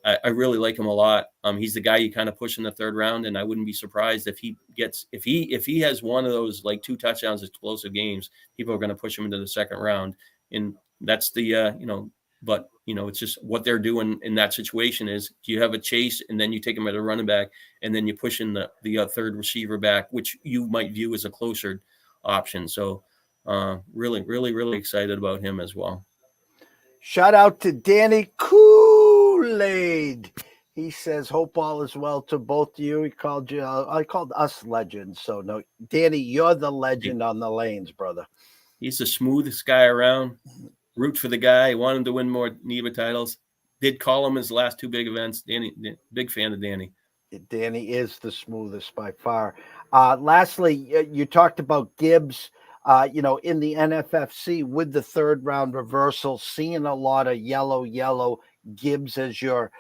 I really like him a lot. He's the guy you kind of push in the third round, and I wouldn't be surprised if he has one of those 2 touchdowns explosive games, people are going to push him into the second round. And that's the but it's just what they're doing in that situation is you have a chase and then you take him at a running back and then you push in the third receiver back, which you might view as a closer option. So really, really, really excited about him as well. Shout out to Danny Kool-Aid. He says, hope all is well to both of you. He called you, I called us legends. So no, Danny, you're the legend on the lanes, brother. He's the smoothest guy around. Root for the guy. Wanted him to win more NEBA titles. Did call him his last 2 big events. Danny, big fan of Danny. Danny is the smoothest by far. Lastly, you talked about Gibbs, in the NFFC with the third round reversal, seeing a lot of yellow, Gibbs as your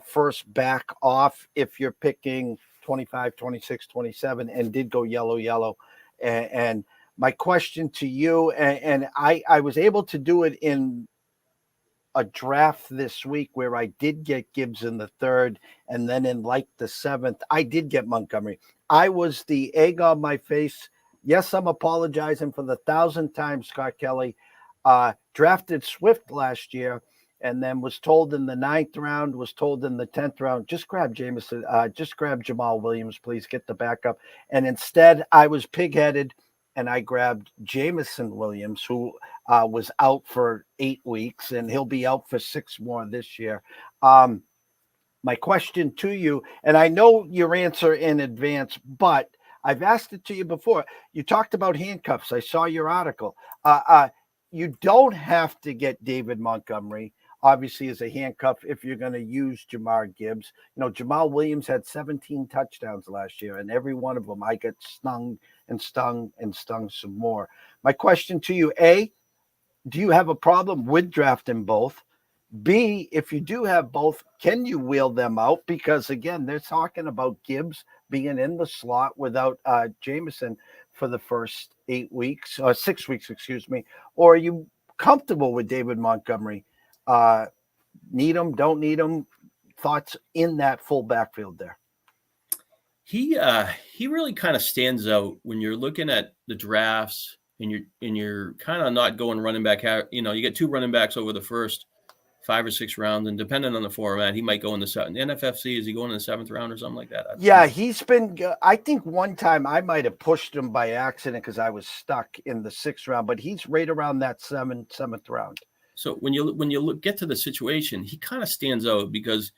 first back off if you're picking 25, 26, 27 and did go yellow. And my question to you, and I was able to do it in a draft this week where I did get Gibbs in the third, and then in the 7th, I did get Montgomery. I was the egg on my face. Yes, I'm apologizing for the 1,000th time, Scott Kelly. Drafted Swift last year, and then was told in the 9th round, was told in the 10th round, just grab Jameson, just grab Jamal Williams, please get the backup. And instead, I was pigheaded, and I grabbed Jameson Williams, who was out for 8 weeks, and he'll be out for 6 more this year. My question to you, and I know your answer in advance, but I've asked it to you before. You talked about handcuffs. I saw your article. You don't have to get David Montgomery, obviously, as a handcuff if you're going to use Jamar Gibbs. Jamal Williams had 17 touchdowns last year, and every one of them I got stung and stung and stung some more. My question to you, A, do you have a problem with drafting both? B, if you do have both, can you wheel them out? Because, again, they're talking about Gibbs being in the slot without Jameson for the first 8 weeks, or 6 weeks, excuse me. Or are you comfortable with David Montgomery? Need him, don't need him? Thoughts in that full backfield there? He really kind of stands out when you're looking at the drafts and you're kind of not going running back. You get 2 running backs over the first 5 or 6 rounds, and depending on the format, he might go in the NFFC. Is he going in the 7th round or something like that? Yeah, he's been. I think one time I might have pushed him by accident because I was stuck in the 6th round, but he's right around that 7th round. So when you get to the situation, he kind of stands out because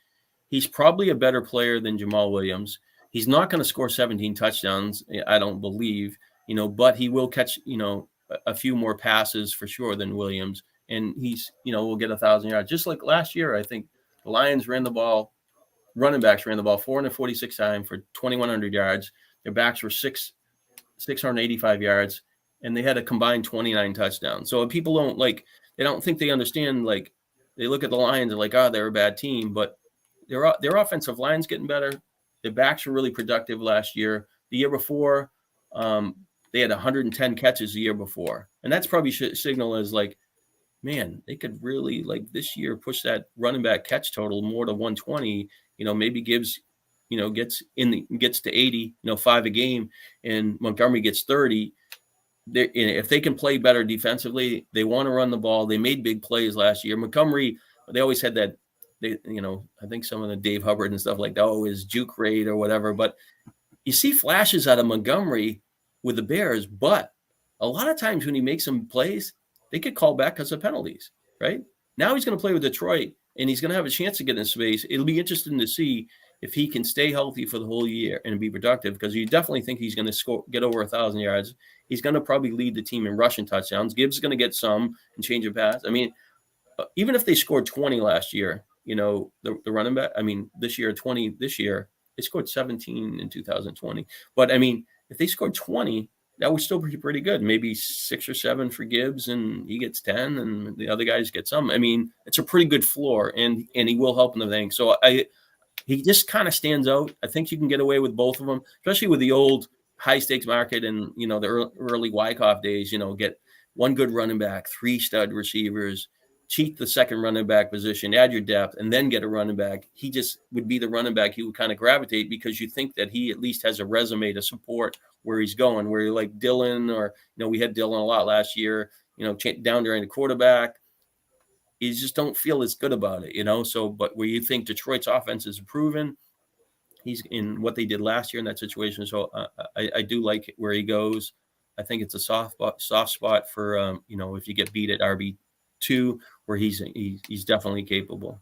he's probably a better player than Jamal Williams. He's not going to score 17 touchdowns, I don't believe, but he will catch, a few more passes for sure than Williams. And he's, will get 1,000 yards. Just like last year, I think the Lions running backs ran the ball 446 times for 2,100 yards. Their backs were 685 yards, and they had a combined 29 touchdowns. So people they don't think they understand, they look at the Lions and they're a bad team, but their offensive line's getting better. Their backs were really productive last year. The year before, they had 110 catches the year before. And that's probably should signal as man, they could really this year push that running back catch total more to 120. Maybe Gibbs, gets to 80, 5 a game, and Montgomery gets 30. If they can play better defensively, they want to run the ball. They made big plays last year. Montgomery, they always had that. I think some of the Dave Hubbard and stuff like that, his juke rate or whatever. But you see flashes out of Montgomery with the Bears, but a lot of times when he makes some plays, they get called back because of penalties, right? Now he's going to play with Detroit, and he's going to have a chance to get in space. It'll be interesting to see if he can stay healthy for the whole year and be productive, because you definitely think he's going to get over 1,000 yards. He's going to probably lead the team in rushing touchdowns. Gibbs is going to get some and change of pass. I mean, even if they scored 20 last year, the running back, this year, 20 this year, they scored 17 in 2020. But, if they scored 20, that would still be pretty good. Maybe 6 or 7 for Gibbs, and he gets 10, and the other guys get some. It's a pretty good floor, and he will help in the thing. So he just kind of stands out. I think you can get away with both of them, especially with the old high stakes market and, the early Wyckoff days, get one good running back, 3 stud receivers, cheat the second running back position, add your depth, and then get a running back. He just would be the running back he would kind of gravitate, because you think that he at least has a resume to support where he's going, where you're like Dylan, or, we had Dylan a lot last year, down during the quarterback. You just don't feel as good about it, so, but where you think Detroit's offense is improving, he's in what they did last year in that situation. So I do like where he goes. I think it's a soft spot for, if you get beat at RB2, where he's definitely capable.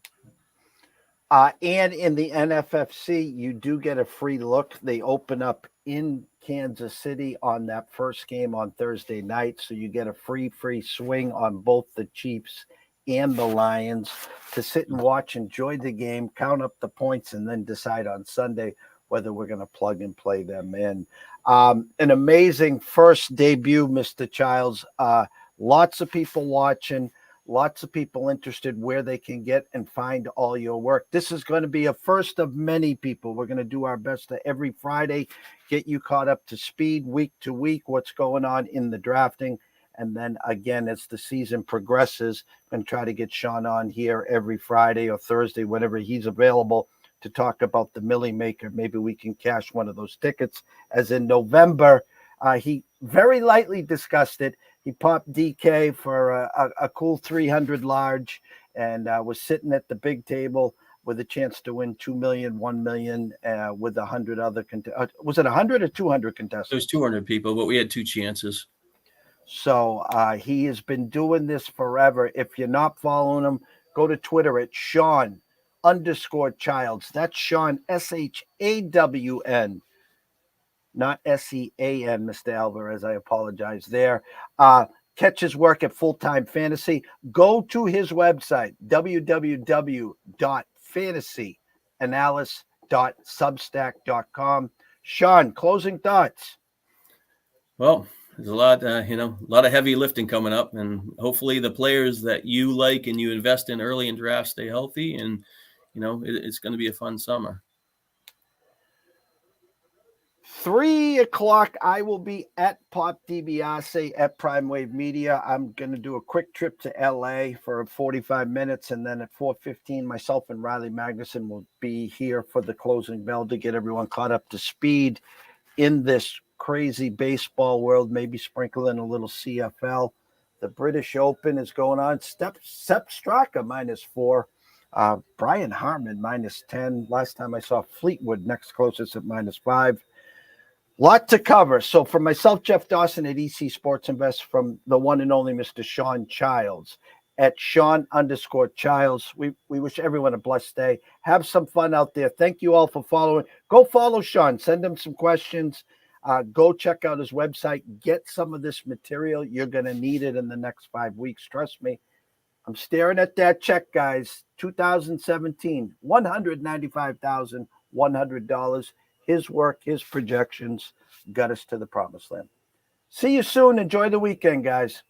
And in the NFFC, you do get a free look. They open up in Kansas City on that first game on Thursday night. So you get a free swing on both the Chiefs and the Lions to sit and watch, enjoy the game, count up the points, and then decide on Sunday whether we're going to plug and play them in. An amazing first debut, Mr. Childs. Lots of people watching. Lots of people interested where they can get and find all your work. This is going to be a first of many, people. We're going to do our best to every Friday get you caught up to speed week to week, what's going on in the drafting. And then again, as the season progresses, and try to get Shawn on here every Friday or Thursday, whenever he's available, to talk about the Millie Maker. Maybe we can cash one of those tickets, as in November. He very lightly discussed it. He popped DK for a cool 300 large, and was sitting at the big table with a chance to win $2 million, $1 million, with 100 other was it 100 or 200 contestants? It was 200 people, but we had 2 chances. So he has been doing this forever. If you're not following him, go to Twitter at Shawn_Childs. That's Shawn, SHAWN. Not SEAN, Mr. Alvarez. I apologize there. Catch his work at Full Time Fantasy. Go to his website, www.fantasyanalysis.substack.com. Shawn, closing thoughts. Well, there's a lot of heavy lifting coming up, and hopefully the players that you like and you invest in early in drafts stay healthy, and it's going to be a fun summer. 3 o'clock, I will be at Pop DiBiase at Prime Wave Media. I'm going to do a quick trip to LA for 45 minutes. And then at 4:15, myself and Riley Magnuson will be here for the closing bell to get everyone caught up to speed in this crazy baseball world, maybe sprinkle in a little CFL. The British Open is going on. Sepp Straka -4. Brian Harman -10. Last time I saw Fleetwood next closest at -5. Lot to cover. So for myself, Jeff Dawson at EC Sports Invest, from the one and only Mr. Shawn Childs at Shawn_Childs. We wish everyone a blessed day. Have some fun out there. Thank you all for following. Go follow Shawn. Send him some questions. Go check out his website. Get some of this material. You're going to need it in the next 5 weeks. Trust me. I'm staring at that check, guys. 2017, $195,100. His work, his projections got us to the promised land. See you soon. Enjoy the weekend, guys.